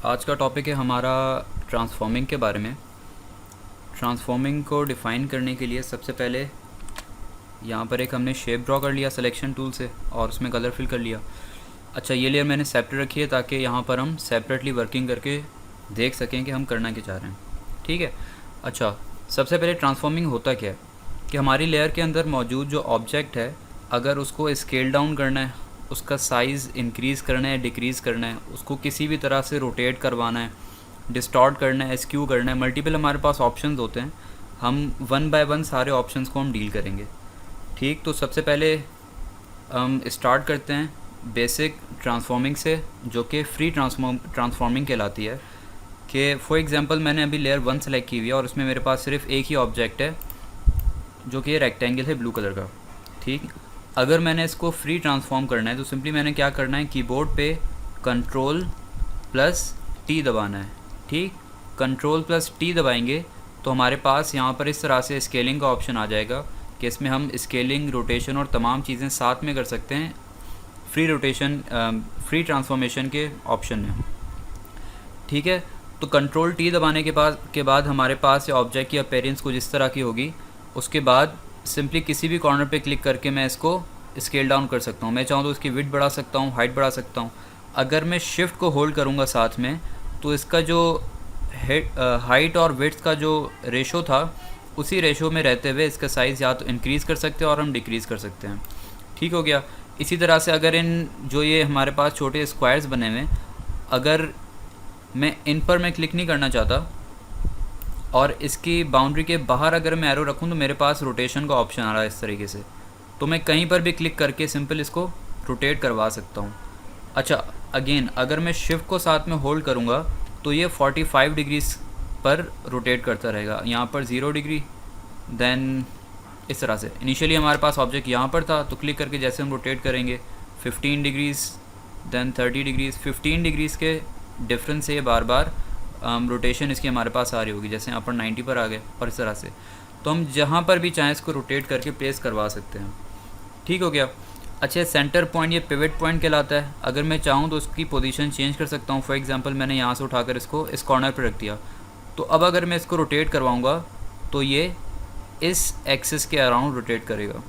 आज का टॉपिक है हमारा ट्रांसफॉर्मिंग के बारे में। ट्रांसफॉर्मिंग को डिफ़ाइन करने के लिए सबसे पहले यहाँ पर एक हमने शेप ड्रॉ कर लिया सिलेक्शन टूल से और उसमें कलर फिल कर लिया। अच्छा, ये लेयर मैंने सेपरेट रखी है ताकि यहाँ पर हम सेपरेटली वर्किंग करके देख सकें कि हम करना क्या चाह रहे हैं। ठीक है। अच्छा, सबसे पहले ट्रांसफॉर्मिंग होता क्या है कि हमारी लेयर के अंदर मौजूद जो ऑब्जेक्ट है, अगर उसको स्केल डाउन करना है, उसका साइज़ इंक्रीज़ करना है, डिक्रीज़ करना है, उसको किसी भी तरह से रोटेट करवाना है, डिस्टॉर्ट करना है, एस्क्यू करना है, मल्टीपल हमारे पास ऑप्शंस होते हैं। हम वन बाय वन सारे ऑप्शंस को हम डील करेंगे। ठीक, तो सबसे पहले हम स्टार्ट करते हैं बेसिक ट्रांसफॉर्मिंग से, जो कि फ्री ट्रांसफॉर्मिंग कहलाती है। कि फॉर एग्जांपल मैंने अभी लेयर 1 सेलेक्ट की हुई है और उसमें मेरे पास सिर्फ एक ही ऑब्जेक्ट है जो कि रेक्टेंगल है ब्लू कलर का। ठीक, अगर मैंने इसको फ्री ट्रांसफॉर्म करना है तो सिंपली मैंने क्या करना है, कीबोर्ड पे Ctrl+T दबाना है। ठीक, Ctrl+T दबाएंगे तो हमारे पास यहाँ पर इस तरह से स्केलिंग का ऑप्शन आ जाएगा कि इसमें हम स्केलिंग, रोटेशन और तमाम चीज़ें साथ में कर सकते हैं फ्री ट्रांसफॉर्मेशन के ऑप्शन में। ठीक है, तो Ctrl+T दबाने के बाद हमारे पास ऑब्जेक्ट की अपीयरेंस कुछ इस तरह की होगी। उसके बाद सिंपली किसी भी कॉर्नर पे क्लिक करके मैं इसको स्केल डाउन कर सकता हूँ। मैं चाहूँ तो इसकी विड्थ बढ़ा सकता हूँ, हाइट बढ़ा सकता हूँ। अगर मैं शिफ्ट को होल्ड करूँगा साथ में तो इसका जो हाइट और विड्थ का जो रेशो था उसी रेशो में रहते हुए इसका साइज़ या तो इंक्रीज़ कर सकते हैं और हम डिक्रीज़ कर सकते हैं। ठीक हो गया। इसी तरह से अगर इन जो ये हमारे पास छोटे स्क्वायर्स बने हुए, अगर मैं इन पर मैं क्लिक नहीं करना चाहता और इसकी बाउंड्री के बाहर अगर मैं एरो रखूं तो मेरे पास रोटेशन का ऑप्शन आ रहा है इस तरीके से, तो मैं कहीं पर भी क्लिक करके सिंपल इसको रोटेट करवा सकता हूं। अच्छा, अगेन अगर मैं शिफ्ट को साथ में होल्ड करूंगा तो ये 45 डिग्रीज पर रोटेट करता रहेगा। यहाँ पर 0 डिग्री, देन इस तरह से। इनिशियली हमारे पास ऑब्जेक्ट यहाँ पर था तो क्लिक करके जैसे हम रोटेट करेंगे 15 डिग्रीज़, देन 30 डिग्रीज़। 15 डिग्रीज़ के डिफरेंस से बार बार रोटेशन इसकी हमारे पास आ रही होगी। जैसे यहाँ पर 90 पर आ गए और इस तरह से, तो हम जहाँ पर भी चाहें इसको रोटेट करके प्लेस करवा सकते हैं। ठीक हो गया। अच्छा, सेंटर पॉइंट ये पिवट पॉइंट कहलाता है। अगर मैं चाहूँ तो उसकी पोजीशन चेंज कर सकता हूँ। फॉर एग्जांपल मैंने यहाँ से उठाकर इसको इस कॉर्नर पर रख दिया, तो अब अगर मैं इसको रोटेट करवाऊँगा तो ये इस एक्सिस के अराउंड रोटेट करेगा।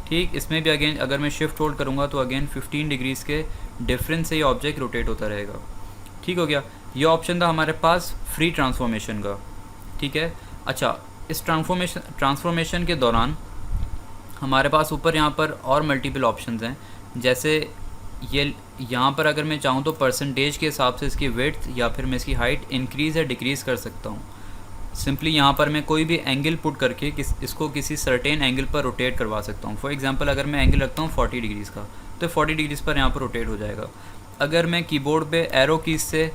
ठीक, इसमें भी अगेन अगर मैं शिफ्ट होल्ड करूँगा तो अगेन 15 डिग्रीज़ के डिफरेंस से ये ऑब्जेक्ट रोटेट होता रहेगा। ठीक हो गया। ये ऑप्शन था हमारे पास फ्री ट्रांसफॉर्मेशन का। ठीक है। अच्छा, इस ट्रांसफॉर्मेशन के दौरान हमारे पास ऊपर यहाँ पर और मल्टीपल ऑप्शंस हैं। जैसे ये यहाँ पर अगर मैं चाहूँ तो परसेंटेज के हिसाब से इसकी विड्थ या फिर मैं इसकी हाइट इंक्रीज़ या डिक्रीज़ कर सकता हूँ। सिंपली यहाँ पर मैं कोई भी एंगल पुट करके इसको किसी सर्टेन एंगल पर रोटेट करवा सकता हूँ। फॉर एग्जांपल अगर मैं एंगल रखता हूँ 40 डिग्रीज़ का तो 40 डिग्रीज़ पर यहाँ पर रोटेट हो जाएगा। अगर मैं कीबोर्ड पे एरो कीज से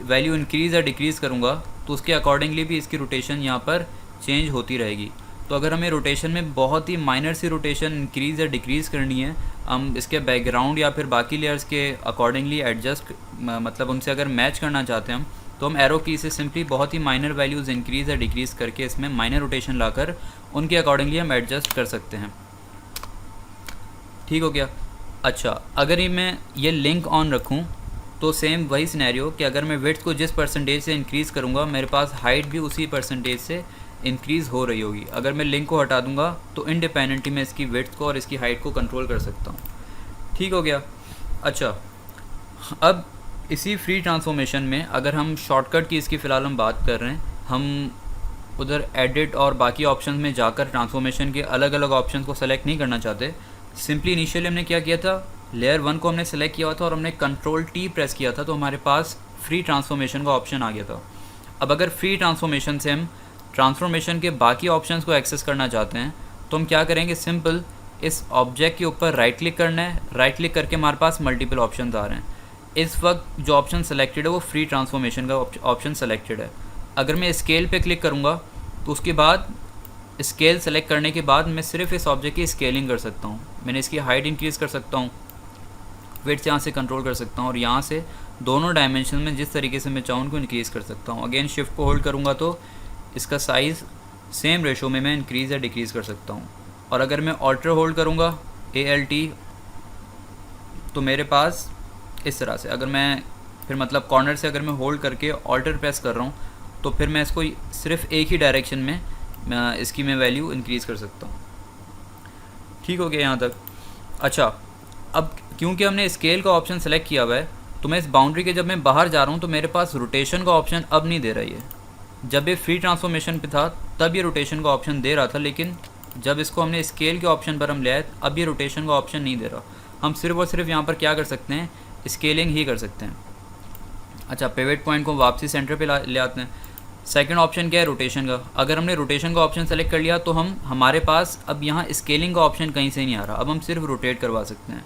वैल्यू इंक्रीज़ या डिक्रीज़ करूँगा तो उसके अकॉर्डिंगली भी इसकी रोटेशन यहाँ पर चेंज होती रहेगी। तो अगर हमें रोटेशन में बहुत ही माइनर सी रोटेशन इंक्रीज़ या डिक्रीज़ करनी है, हम इसके बैकग्राउंड या फिर बाकी लेयर्स के अकॉर्डिंगली एडजस्ट मतलब उनसे अगर मैच करना चाहते हैं हम, तो हम एरो की से सिंपली बहुत ही माइनर वैल्यूज़ इंक्रीज़ या डिक्रीज़ करके इसमें माइनर रोटेशन लाकर उनके अकॉर्डिंगली हम एडजस्ट कर सकते हैं। ठीक हो गया। अच्छा, अगर मैं ये लिंक ऑन रखूं तो सेम वही सिनेरियो कि अगर मैं विड्थ को जिस परसेंटेज से इंक्रीज़ करूंगा मेरे पास हाइट भी उसी परसेंटेज से इंक्रीज़ हो रही होगी। अगर मैं लिंक को हटा दूंगा तो इंडिपेंडेंटली मैं इसकी विड्थ को और इसकी हाइट को कंट्रोल कर सकता हूं। ठीक हो गया। अच्छा, अब इसी फ्री ट्रांसफॉर्मेशन में अगर हम शॉर्टकट की इसकी फ़िलहाल हम बात कर रहे हैं, हम उधर एडिट और बाकी ऑप्शन में जाकर ट्रांसफॉर्मेशन के अलग अलग ऑप्शन को सेलेक्ट नहीं करना चाहते। सिंपली इनिशियली हमने क्या किया था, लेयर 1 को हमने सेलेक्ट किया था और हमने Ctrl+T प्रेस किया था तो हमारे पास फ्री ट्रांसफॉर्मेशन का ऑप्शन आ गया था। अब अगर फ्री ट्रांसफॉर्मेशन से हम ट्रांसफॉर्मेशन के बाकी ऑप्शंस को एक्सेस करना चाहते हैं तो हम क्या करेंगे, सिंपल इस ऑब्जेक्ट के ऊपर राइट क्लिक करना है। राइट क्लिक करके हमारे पास मल्टीपल ऑप्शन आ रहे हैं। इस वक्त जो ऑप्शन सेलेक्टेड है वो फ्री ट्रांसफॉर्मेशन का ऑप्शन सेलेक्टेड है। अगर मैं स्केल पे क्लिक करूँगा तो उसके बाद स्केल सेलेक्ट करने के बाद मैं सिर्फ इस ऑब्जेक्ट की स्केलिंग कर सकता हूँ। मैंने इसकी हाइट इंक्रीज़ कर सकता हूँ, विड्थ यहाँ से कंट्रोल कर सकता हूँ और यहाँ से दोनों डायमेंशन में जिस तरीके से मैं चाहूँ उनको इंक्रीज़ कर सकता हूँ। अगेन शिफ्ट को होल्ड करूँगा तो इसका साइज़ सेम रेशो में मैं इंक्रीज़ या डिक्रीज़ कर सकता हूँ। और अगर मैं ऑल्टर होल्ड करूँगा ALT तो मेरे पास इस तरह से, अगर मैं फिर मतलब कॉर्नर से अगर मैं होल्ड करके ऑल्टर प्रेस कर रहा हूँ तो फिर मैं इसको सिर्फ एक ही डायरेक्शन में इसकी मैं वैल्यू इंक्रीज़ कर सकता हूँ। ठीक हो गया यहाँ तक। अच्छा, अब क्योंकि हमने स्केल का ऑप्शन सेलेक्ट किया हुआ है तो मैं इस बाउंड्री के जब मैं बाहर जा रहा हूँ तो मेरे पास रोटेशन का ऑप्शन अब नहीं दे रहा है। जब ये फ्री ट्रांसफॉर्मेशन पे था तब ये रोटेशन का ऑप्शन दे रहा था, लेकिन जब इसको हमने स्केल के ऑप्शन पर हम ले आए अब ये रोटेशन का ऑप्शन नहीं दे रहा। हम सिर्फ और सिर्फ यहाँ पर क्या कर सकते हैं, स्केलिंग ही कर सकते हैं। अच्छा, पिवट पॉइंट को वापसी सेंटर पे ले आते हैं। सेकंड ऑप्शन क्या है, रोटेशन का। अगर हमने रोटेशन का ऑप्शन सेलेक्ट कर लिया तो हमारे पास अब यहाँ स्केलिंग का ऑप्शन कहीं से नहीं आ रहा, अब हम सिर्फ रोटेट करवा सकते हैं।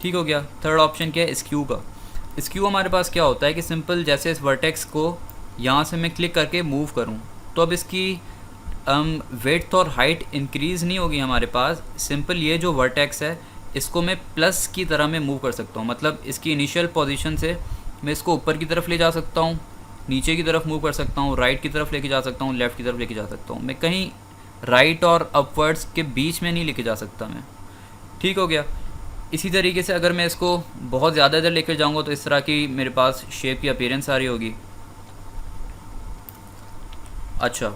ठीक हो गया। थर्ड ऑप्शन क्या है, स्क्यू का। स्क्यू हमारे पास क्या होता है कि सिंपल जैसे इस वर्टेक्स को यहाँ से मैं क्लिक करके मूव करूँ तो अब इसकी विड्थ और हाइट इंक्रीज़ नहीं होगी हमारे पास। सिंपल ये जो वर्टेक्स है इसको मैं प्लस की तरह में मूव कर सकता हूँ, मतलब इसकी इनिशियल पोजीशन से मैं इसको ऊपर की तरफ ले जा सकता हूँ, नीचे की तरफ मूव कर सकता हूँ, राइट की तरफ लेके जा सकता हूँ, लेफ़्ट की तरफ लेके जा सकता हूँ। मैं कहीं राइट और अपवर्ड्स के बीच में नहीं लेके जा सकता मैं। ठीक हो गया। इसी तरीके से अगर मैं इसको बहुत ज़्यादा इधर लेकर जाऊँगा तो इस तरह की मेरे पास शेप की अपीयरेंस आ रही होगी। अच्छा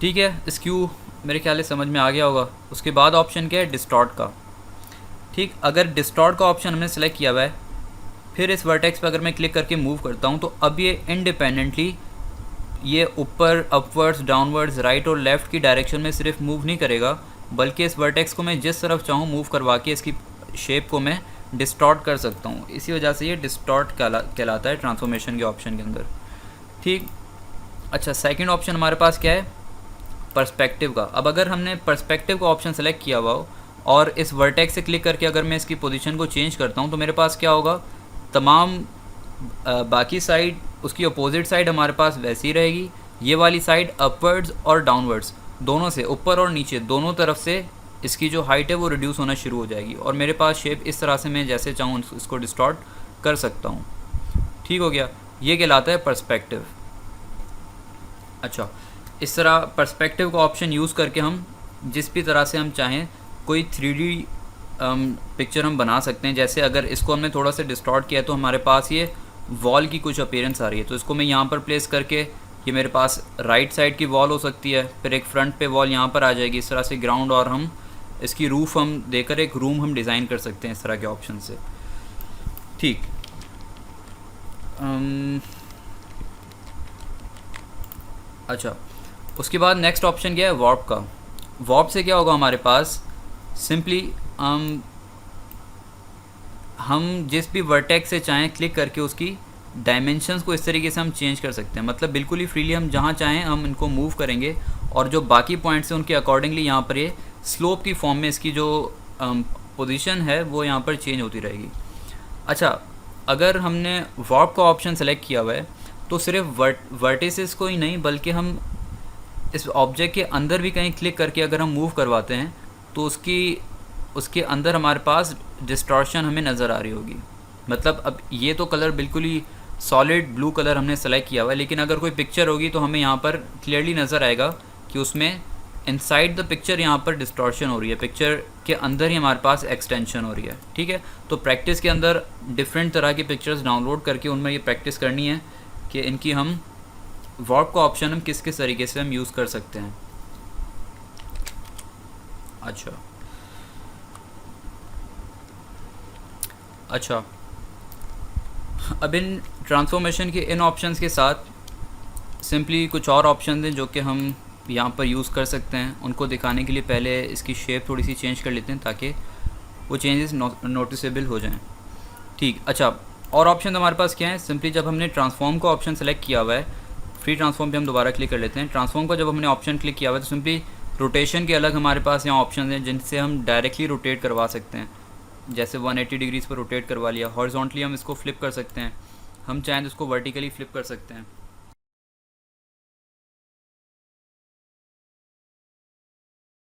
ठीक है, स्क्यू मेरे ख्याल से समझ में आ गया होगा। उसके बाद ऑप्शन क्या है, डिस्टॉर्ट का। ठीक, अगर डिस्टॉर्ट का ऑप्शन हमने सेलेक्ट किया हुआ है, फिर इस वर्टेक्स पर अगर मैं क्लिक करके मूव करता हूँ तो अब ये इंडिपेंडेंटली ये ऊपर अपवर्ड्स डाउनवर्ड्स राइट और लेफ़्ट की डायरेक्शन में सिर्फ मूव नहीं करेगा, बल्कि इस वर्टेक्स को मैं जिस तरफ चाहूँ मूव करवा के इसकी शेप को मैं डिस्टॉर्ट कर सकता हूँ। इसी वजह से ये डिस्टॉर्ट कहलाता है ट्रांसफॉर्मेशन के ऑप्शन के अंदर। ठीक। अच्छा, सेकंड ऑप्शन हमारे पास क्या है, पर्सपेक्टिव का। अब अगर हमने पर्सपेक्टिव का ऑप्शन सेलेक्ट किया हुआ हो और इस वर्टेक्स से क्लिक करके अगर मैं इसकी पोजीशन को चेंज करता हूँ तो मेरे पास क्या होगा, तमाम बाकी साइड उसकी अपोजिट साइड हमारे पास वैसी रहेगी। ये वाली साइड अपवर्ड्स और डाउनवर्ड्स दोनों से, ऊपर और नीचे दोनों तरफ से इसकी जो हाइट है वो रिड्यूस होना शुरू हो जाएगी और मेरे पास शेप इस तरह से मैं जैसे चाहूँ इसको डिस्टॉर्ट कर सकता हूँ। ठीक हो गया, ये कहलाता है पर्सपेक्टिव। अच्छा, इस तरह पर्सपेक्टिव का ऑप्शन यूज़ करके हम जिस भी तरह से हम चाहें कोई 3D पिक्चर हम बना सकते हैं। जैसे अगर इसको हमने थोड़ा सा डिस्टॉर्ट किया है तो हमारे पास ये वॉल की कुछ अपीयरेंस आ रही है, तो इसको मैं यहाँ पर प्लेस करके ये मेरे पास राइट साइड की वॉल हो सकती है, फिर एक फ्रंट पे वॉल यहाँ पर आ जाएगी इस तरह से ग्राउंड, और हम इसकी रूफ़ हम देकर एक रूम हम डिज़ाइन कर सकते हैं इस तरह के ऑप्शन से। ठीक। अच्छा, उसके बाद नेक्स्ट ऑप्शन क्या है, वॉर्प का। वॉर्प से क्या होगा हमारे पास, सिंपली हम जिस भी वर्टेक्स से चाहें क्लिक करके उसकी डायमेंशंस को इस तरीके से हम चेंज कर सकते हैं, मतलब बिल्कुल ही फ्रीली हम जहाँ चाहें हम इनको मूव करेंगे और जो बाकी पॉइंट्स हैं उनके अकॉर्डिंगली यहाँ पर ये स्लोप की फॉर्म में इसकी जो पोजीशन है वो यहाँ पर चेंज होती रहेगी। अच्छा, अगर हमने वॉर्प का ऑप्शन सेलेक्ट किया हुआ है तो सिर्फ वर्टिसेस को ही नहीं बल्कि हम इस ऑब्जेक्ट के अंदर भी कहीं क्लिक करके अगर हम मूव करवाते हैं तो उसके अंदर हमारे पास डिस्टॉर्शन हमें नज़र आ रही होगी। मतलब अब ये तो कलर बिल्कुल ही सॉलिड ब्लू कलर हमने सेलेक्ट किया हुआ है, लेकिन अगर कोई पिक्चर होगी तो हमें यहाँ पर क्लियरली नज़र आएगा कि उसमें इनसाइड द पिक्चर यहाँ पर डिस्टॉर्शन हो रही है, पिक्चर के अंदर ही हमारे पास एक्सटेंशन हो रही है। ठीक है, तो प्रैक्टिस के अंदर डिफरेंट तरह की पिक्चर्स डाउनलोड करके उनमें ये प्रैक्टिस करनी है कि इनकी हम वॉर्प का ऑप्शन हम किस किस तरीके से हम यूज़ कर सकते हैं। अच्छा, अब इन ट्रांसफॉर्मेशन के इन ऑप्शंस के साथ सिंपली कुछ और ऑप्शन हैं जो कि हम यहाँ पर यूज़ कर सकते हैं। उनको दिखाने के लिए पहले इसकी शेप थोड़ी सी चेंज कर लेते हैं ताकि वो चेंजेस नोटिसेबल हो जाएं। ठीक। अच्छा, और ऑप्शन हमारे पास क्या है, सिंपली जब हमने ट्रांसफॉर्म का ऑप्शन सेलेक्ट किया हुआ है, फ्री ट्रांसफॉर्म पे हम दोबारा क्लिक कर लेते हैं। ट्रांसफॉर्म का जब हमने ऑप्शन क्लिक किया हुआ है तो सिंपली रोटेशन के अलग हमारे पास यहाँ ऑप्शन हैं जिनसे हम डायरेक्टली रोटेट करवा सकते हैं। जैसे 180 डिग्रीज़ पर रोटेट करवा लिया। हॉरिजॉन्टली हम इसको फ्लिप कर सकते हैं, हम चाहें तो इसको वर्टिकली फ्लिप कर सकते हैं।